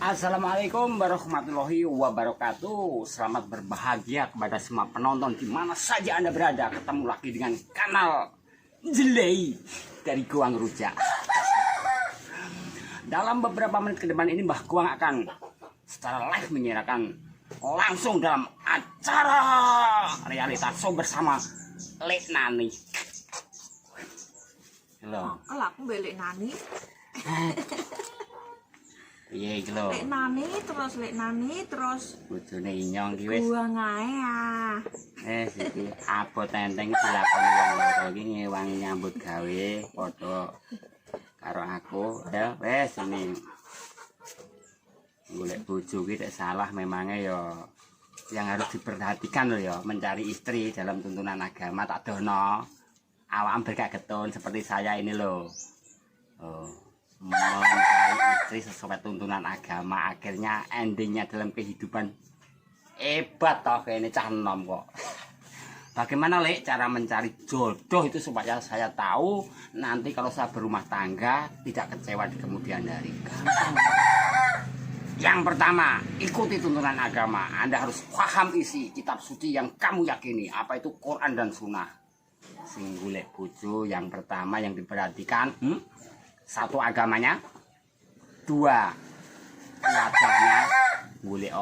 Assalamualaikum warahmatullahi wabarakatuh. Selamat berbahagia kepada semua penonton di mana saja Anda berada. Ketemu lagi dengan kanal Jelei dari Guang Rujak. Dalam beberapa menit ke depan ini Mbah Guang akan secara live menyiarkan langsung dalam acara realitas show bersama Lek Nani. Halo. Kalau aku Lek Nani. Iya iki lho. Lek Nani terus Bojone Inyong ki wis. Guang ae ah. Iki apa tenteng dilakoni wong loro iki ngewangi nyambut gawe padha karo aku. Ya wis ini. Golek bojo ki nek salah memangnya ya yang harus diperhatikan loh ya, mencari istri dalam tuntunan agama tak dono. Awak berkagetun seperti saya ini loh. Mencari istri sesuai tuntunan agama, akhirnya endingnya dalam kehidupan hebat toh kayak ini cah enom kok. Bagaimana Lek cara mencari jodoh itu supaya saya tahu nanti kalau saya berumah tangga tidak kecewa di kemudian hari? Gampang. Yang pertama, ikuti tuntunan agama. Anda harus paham isi kitab suci yang kamu yakini, apa itu Quran dan Sunnah. Sing golek bojo yang pertama yang diperhatikan, satu agamanya, dua wajahnya, golek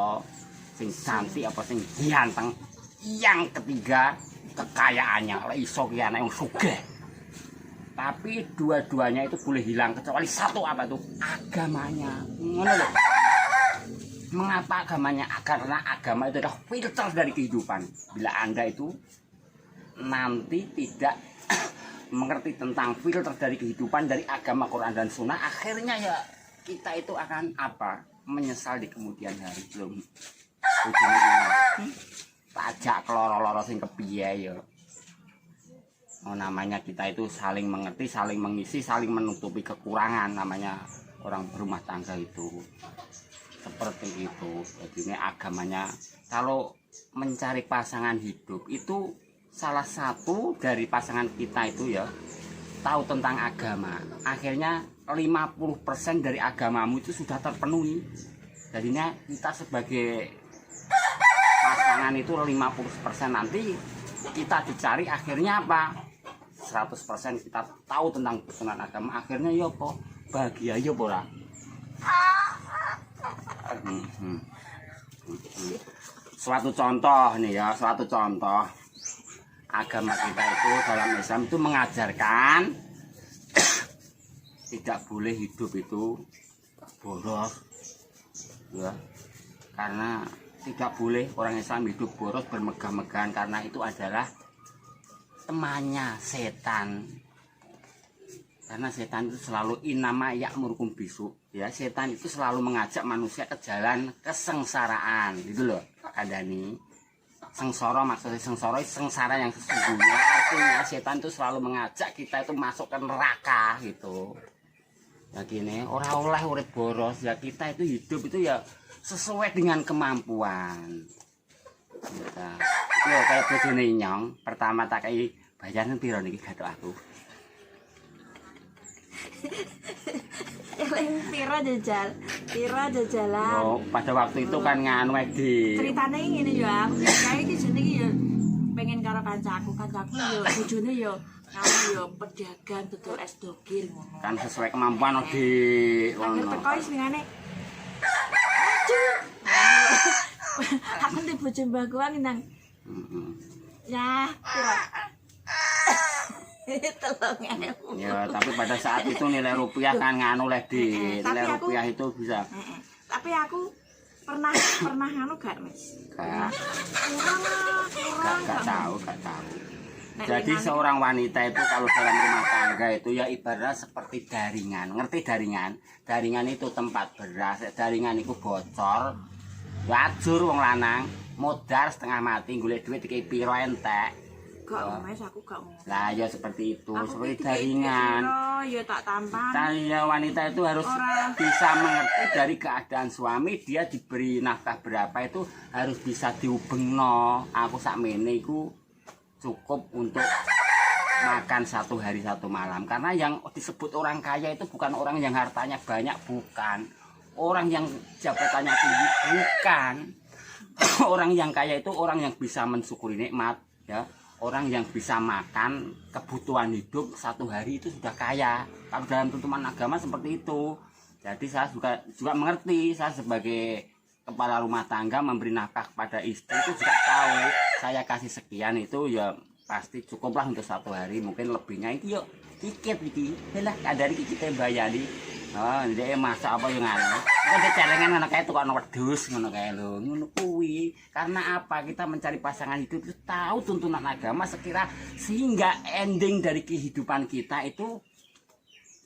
sing cantik apa sing ganteng. Yang ketiga kekayaannya, lek iso ki anak yang sugih. Tapi dua-duanya itu boleh hilang kecuali satu, apa itu? Agamanya. Ngono lho. Mengapa agamanya? Karena agama itu adalah filter dari kehidupan. Bila Anda itu nanti tidak mengerti tentang filter dari kehidupan dari agama Quran dan Sunnah, akhirnya ya kita itu akan apa? Menyesal di kemudian hari. Belum pajak keloro-loro sing kepiye ya. Namanya kita itu saling mengerti, saling mengisi, saling menutupi kekurangan, namanya orang berumah tangga itu. Seperti itu. Jadi ini agamanya, kalau mencari pasangan hidup itu salah satu dari pasangan kita itu ya tahu tentang agama. Akhirnya 50% dari agamamu itu sudah terpenuhi. Jadinya kita sebagai pasangan itu 50% nanti kita dicari, akhirnya apa? 100% kita tahu tentang tuntunan agama, akhirnya ya kok bahagia ya ora. Suatu contoh nih ya, suatu contoh agama kita itu dalam Islam itu mengajarkan tidak boleh hidup itu boros ya, karena tidak boleh orang Islam hidup boros bermegah-megahan, karena itu adalah temannya setan. Karena setan itu selalu inama ya'murukum bisu, ya, setan itu selalu mengajak manusia ke jalan kesengsaraan gitu loh Pak Kandani. Sengsara maksudnya sengsara yang sesungguhnya, artinya setan itu selalu mengajak kita itu masuk ke neraka gitu. Ya gini, orang oleh urip boros, ya kita itu hidup itu ya sesuai dengan kemampuan. Gitu. Itu kayak bojone Inyong, pertama tak kei bayaran piro niki gathok aku. Pira jajalan. Oh, pada waktu itu kan nganu di Ceritane ngene ya, aku kae iki jenenge ya pengen karo kancaku yo bojone yo kamu yo pedagang dodol es dogir ngono. Kan sesuai kemampuan di Akhir ono. teko wis ngene. Aku ndek bojo Mbah Guang nang. Ya, pira. 3.000. Ya, tapi pada saat itu nilai rupiah kan nganu leh di nilai rupiah itu bisa. Tapi aku pernah nganu gak, Mas? Gak tahu. Nek Jadi dengan- seorang wanita itu kalau dalam rumah tangga itu ya ibarat seperti daringan. Ngerti daringan? Daringan itu tempat beras, daringan itu bocor. Wajur wong lanang, modal setengah mati, golek duit iki piro entek. Gak, Mas, aku gak ngono. Lah ya seperti itu, Aku seperti iki daringan. ya tak tampan. Ya wanita itu harus Orang. bisa mengerti dari keadaan suami, dia diberi nafkah berapa itu harus bisa diubengno. Aku sakmene iku cukup untuk makan 1 hari 1 malam. Karena yang disebut orang kaya itu bukan orang yang hartanya banyak, bukan. orang yang jabatannya tinggi, bukan. Orang yang kaya itu orang yang bisa mensyukuri nikmat, ya. Orang yang bisa makan kebutuhan hidup satu hari itu sudah kaya. Kalau dalam tuntunan agama seperti itu. Jadi saya juga mengerti, saya sebagai kepala rumah tangga memberi nafkah kepada istri itu juga tahu saya kasih sekian itu ya pasti cukuplah untuk satu hari, mungkin lebihnya itu yuk dikit iki. Lah kadari kita bayari. Oh, dia masak apa yang anu. Kan celengan anak kae tukang wedhus ngono kae lho. Ngono kuwi. Karena apa? Kita mencari pasangan hidup itu tahu tuntunan agama sehingga ending dari kehidupan kita itu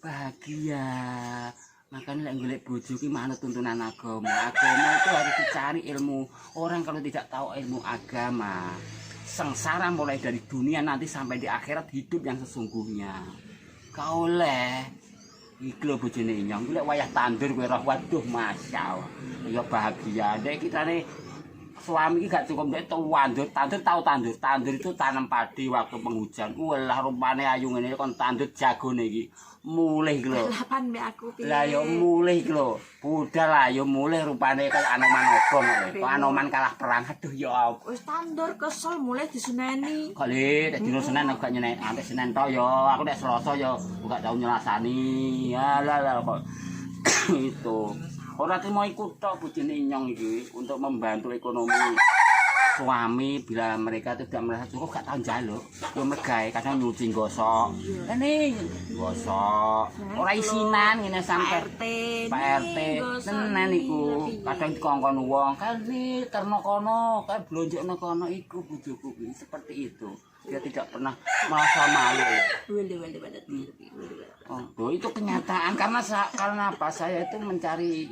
bahagia. Makanya lek golek bojo ki manut tuntunan agama. Agama itu harus dicari ilmu. Orang kalau tidak tahu ilmu agama, sengsara mulai dari dunia nanti sampai di akhirat hidup yang sesungguhnya. Kau oleh iki lho bojone Inyong, iki lek wayah tandur kowe roh, waduh masyaallah. Ya bahagia. Nek kitane suami iki gak cukup nek tandur tandur itu tanam padi waktu penghujan. Walah rupane ayu ngene kon tandur jagone iki. Mulih iki lho. Balapan mbek aku piye. Lah ya mulih iki lho. Budal lah ya mulih rupane kaya Anoman obong kok Anoman kalah perang. Aduh ya apa. Wis tandur kesel mulai diseneni. Kok le nek dino Senin aku gak nyenek, sampai Senin tok ya. Aku nek Selasa ya gak tau nyelasani. Alah kok itu. Ora terima ikut tok bojone Inyong iki untuk membantu ekonomi suami bila mereka tidak merasa cukup gak tahu njaluk. Yo megahe kadang nyuci gosok. Ini gosok. Ora isinan ngene sampe Pak RT. Tenan iku. Kadang dikongkon wong, "Kali terno kono, kan blonjokno kono iku bojoku kuwi." Seperti itu. Dia tidak pernah merasa malu. Oh, itu kenyataan karena apa? Saya itu mencari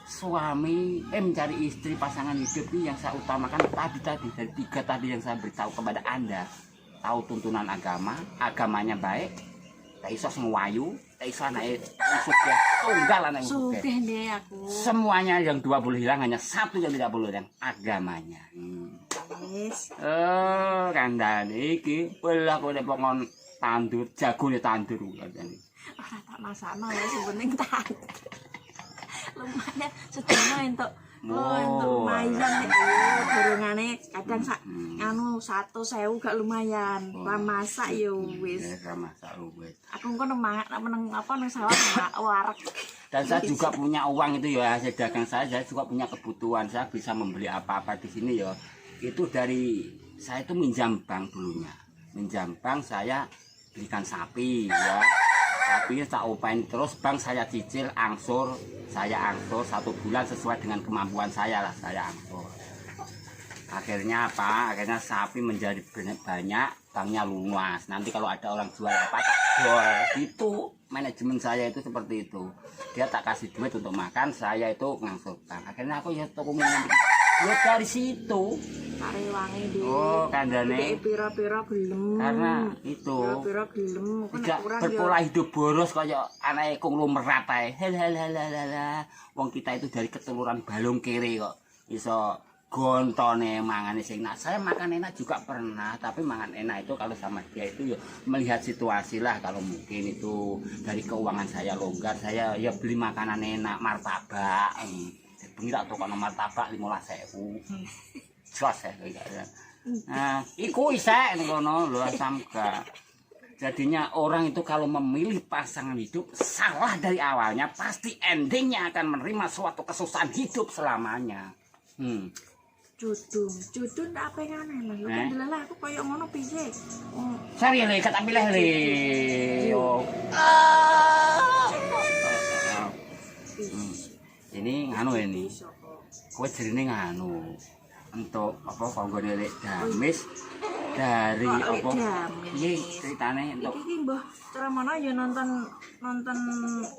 suami, mencari istri pasangan hidup ini yang saya utamakan tadi dari 3 tadi yang saya beritahu kepada Anda. Tahu tuntunan agama, agamanya baik, tak iso ngwayu, tak iso anake sugih, tunggal anake sugih ndek aku. Semuanya yang 2 boleh hilang, hanya 1 yang tidak boleh hilang, agamanya. Wis. Oh, kandhane iki belah kok nek pokon tandur, jagone tandur kandhane. Ora tak masakno ya sebeneng tak. Lumayan sedina entuk lumayan nek gorongane kadang sak anu 100.000 gak lumayan. Ra masak ya wis. Ra masak wis. Aku engko meneng apa nang sawah warak. Dan saya juga punya uang itu ya, hasil dagang saya juga punya kebutuhan. Saya bisa membeli apa-apa di sini ya. Itu dari saya itu minjam bank dulunya. Minjam bank saya belikan sapi ya. Sapi tak upain terus bank saya cicil angsur, saya angsur 1 bulan sesuai dengan kemampuan saya lah, saya angsur. Akhirnya apa? Akhirnya sapi menjadi banyak, banknya lunas. Nanti kalau ada orang jual apa tak jual. Itu manajemen saya itu seperti itu. Dia tak kasih duit untuk makan, saya itu ngangsur bank. Akhirnya aku ya toko ya dari situ. Kare wangi di. Oh, kandhane. Pira-pira gelem. Karena itu. Pira-pira gelem. Tidak berpola hidup boros kaya anake konglomerat ae. Halalala. Wong kita itu dari keturunan balung kere kok iso gontone mangane sing enak. Saya makan enak juga pernah, tapi mangan enak itu kalau sama dia itu ya melihat situasi lah. Kalau mungkin itu dari keuangan saya longgar, saya ya beli makanan enak, martabak. Bengi tak tukokno martabak 15.000. Jos ya. Nah, iku isek ngono lho samga. Jadinya orang itu kalau memilih pasangan hidup salah dari awalnya, pasti endingnya akan menerima suatu kesusahan hidup selamanya. Judun apa yang aneh lah. Lha aku koyo ngono piye? Sari le kata pilih le. Yo. Ini nganu ini. Kowe jerine nganu. Untuk apa konggone lek damis dari apa? Piye ceritane untuk iki mbah ceramana ya nonton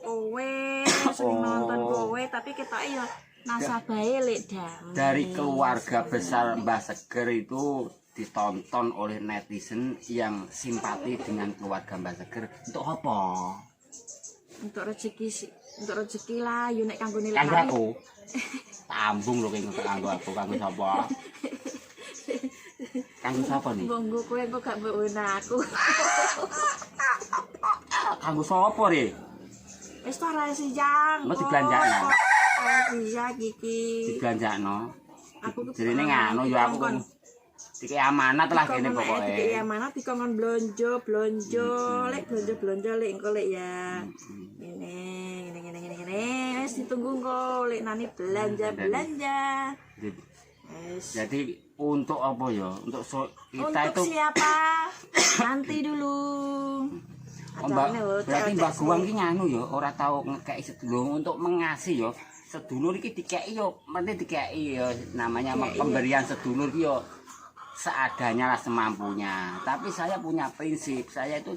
kowe, sering nonton kowe tapi ketoke ya nasabahe lek damis. Dari keluarga besar Mbah Seger itu ditonton oleh netizen yang simpati dengan keluarga Mbah Seger. Untuk apa? Untuk rezeki lah yo nek kanggo nilai. Kanggo aku. Tambung lho kanggo aku, kanggo sapa? Kanggo sapa nih? Nggo kowe kok gak mbok aku. Kanggo sapa re? Wis ora sijang. Mau dibelanjakno. Kiki. Dibelanjakno. Aku Jerene nganu ya aku dikei amanat lah kene pokoke. Dikei amanat dikongkon blonjo, lek blonjo lek engko lek ya. Ngene. Wis ditunggu engko lek nani belanja. Jadi untuk apa ya? Untuk kita itu siapa? Nanti dulu. Berarti Mbak Guang ki nganu ya, ora tau ngekeki sedulur untuk mengasih ya. Sedulur iki dikeki ya, mesti dikeki ya namanya pemberian sedulur ki ya seadanya lah semampunya. Tapi saya punya prinsip, saya itu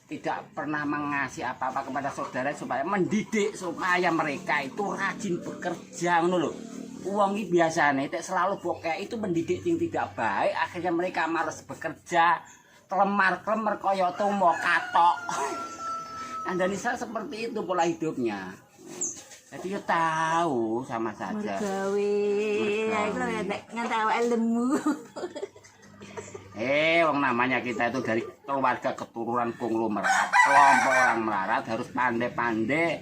tidak pernah mengasih apa-apa kepada saudara supaya mendidik supaya mereka itu rajin bekerja ngono lho. Uang ini biasanya selalu bokeh itu mendidik yang tidak baik, akhirnya mereka malas bekerja, kelemar-kelemar kaya tumo katok. Anda Nisa seperti itu pola hidupnya. Jadi ya tahu sama saja. Mergawe, aku nggak tahu ilmu. Wong namanya kita itu dari keluarga keturunan konglomerat, kelompok orang melarat harus pandai-pandai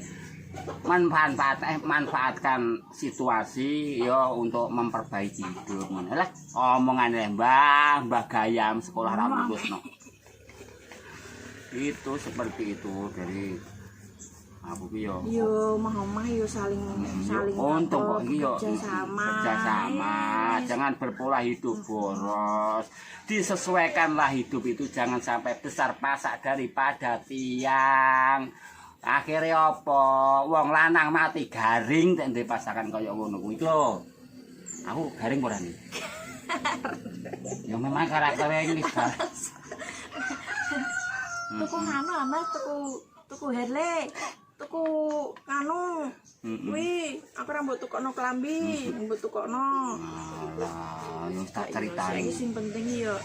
manfaatkan situasi ya untuk memperbaiki hidup. Lah omongane Mbah Gayam sekolah ra lulusno. Itu seperti itu dari aku ki yo omah-omah yo saling untuk kerjasama. Jangan berpola hidup boros. Disesuaikanlah hidup itu, jangan sampai besar pasak daripada tiang. Akhirnya apa? Wong lanang mati garing nek ndek pasangan kaya ngono kuwi lho. Aku garing ora nih. Ya memang karakternya ini balas. Tuku anu amas tuku herle. Tuku anu kuwi aku ra mbok tukokno klambi, mbok tukokno. Alah, yo tak critani. Sing penting yo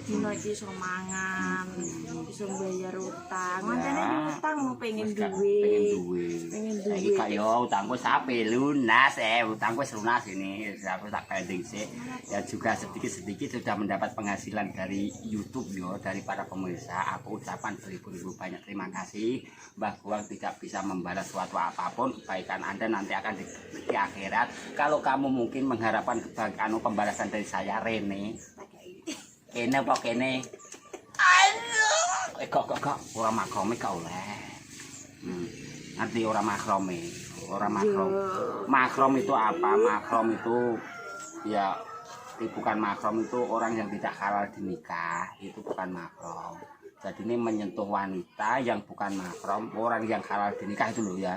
dino iki iso mangan, iso bayar utang. Mancane utang mau pengen duwe. Pengen duwe. Iki kaya utangku sapi lunas, utangku wis lunas ini. Aku tak pending sih. Ya juga sedikit-sedikit sudah mendapat penghasilan dari YouTube yo, dari para pemirsa. Aku ucapan beribu-ribu banyak terima kasih. Mbah Guang tidak bisa membalas suatu apapun, kebaikan Anda nanti akan di akhirat. Kalau kamu mungkin mengharapkan pembalasan dari saya, Rene. Kene apa kene? Kok ora makrome kok oleh. Nanti ora makrome. Makrom itu apa? Makrom itu ya bukan makrom itu orang yang tidak halal dinikah, itu bukan makrom. Jadi ini menyentuh wanita yang bukan mahram, orang yang halal dinikah itu loh ya.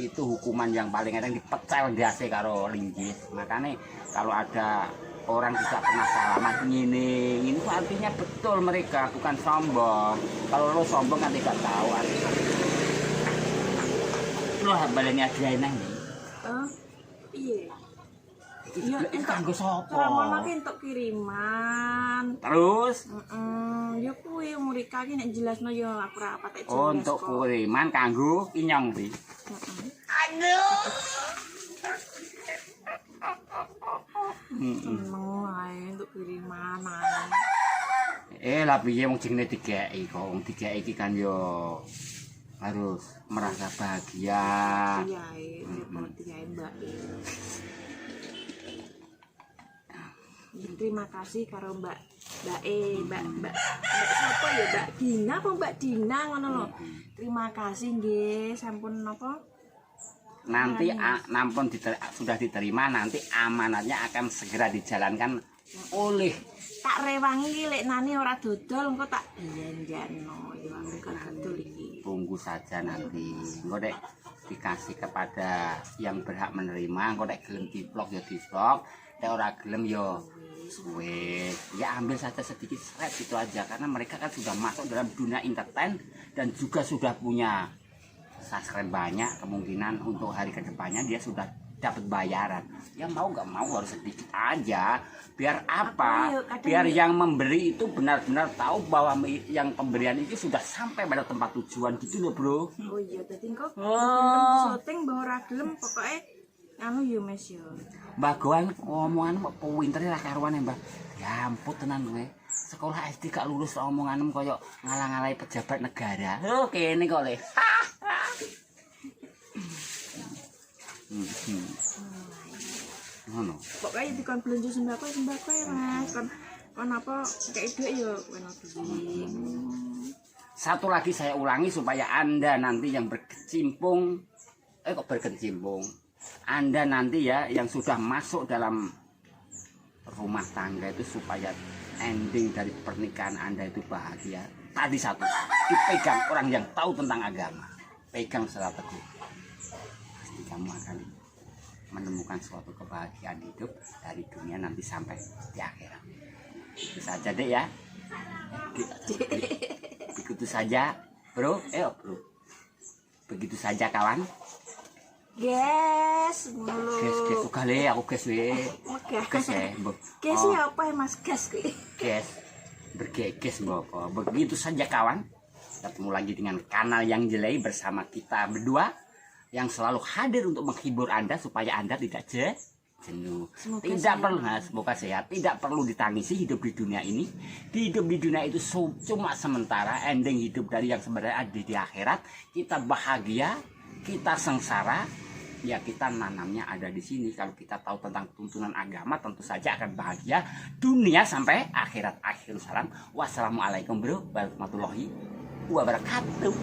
Itu hukuman yang paling enak, dipecel ndase karo linggis. Makanya kalau ada orang tidak pernah salaman ini itu artinya betul mereka bukan sombong. Kalau lo sombong kan tidak tahu artinya. Lo habalnya dia enak nih. Iya. Ya kanggo sapa? Ora entuk kiriman. Terus? Ya kuwi Murika ki nek jelasno ya aku ora patek jelas. Oh, untuk kiriman kanggo inyong kuwi. Aduh. Untuk kiriman ae. Lah piye wong jenenge digeki kok. Wong digeki iki kan yo harus merasa bahagia. Iya, repot ya Mbak. Terima kasih karo Mbak sapa ya Mbak Dina apa Mbak Dina ngono lho. Terima kasih nggih sampun napa? Nanti nampun sudah diterima, nanti amanatnya akan segera dijalankan oleh tak rewangi lek nani ora dodol engko tak belanjano ya engko dodol iki. Tunggu saja nanti. Engko nek dikasih kepada yang berhak menerima, engko nek gelem diplok ya diplok, nek ora gelem ya wes, ya ambil saja sedikit seret itu aja karena mereka kan sudah masuk dalam dunia entertain dan juga sudah punya subscribe banyak, kemungkinan untuk hari kedepannya dia sudah dapat bayaran. Ya mau nggak mau harus sedikit aja, biar apa? Biar yang memberi itu benar-benar tahu bahwa yang pemberian itu sudah sampai pada tempat tujuan gitu loh bro. Oh iya, tadi kok syuting bawa ragilem pokoknya anu yo Mas yo. Mbah Goan omongan kok pintere ra karuan Mbah. Ya ampun tenan kowe. Sekolah SD gak lulus omonganem koyo ngalang-alai pejabat negara. Oh kene kok le. Ngono. Pokoknya dikon belanja sembako ya Mas. Kon apa kayak duit ya kono duit. Satu lagi saya ulangi supaya Anda nanti yang berkecimpung Anda nanti ya yang sudah masuk dalam rumah tangga itu supaya ending dari pernikahan Anda itu bahagia. Tadi satu, dipegang orang yang tahu tentang agama. Pegang secara teguh. Pasti kamu akan menemukan suatu kebahagiaan hidup dari dunia nanti sampai di akhirat. Itu saja deh ya. Begitu saja, bro. Bro. Begitu saja kawan. Gas mulu. Gas kali aku gas we. Gas ya. Gas apa ya Mas gas kuwi? Gas. Bergeges mbok. Begitu saja kawan. Ketemu lagi dengan kanal yang jelek bersama kita berdua yang selalu hadir untuk menghibur Anda supaya Anda tidak jenuh. Semoga sehat. Tidak perlu ditangisi hidup di dunia ini. Hidup di dunia itu cuma sementara. Ending hidup dari yang sebenarnya ada di akhirat. Kita bahagia, kita sengsara. Ya kita nanamnya ada di sini. Kalau kita tahu tentang tuntunan agama, tentu saja akan bahagia dunia sampai akhirat. Akhirul salam. Wassalamualaikum warahmatullahi wabarakatuh.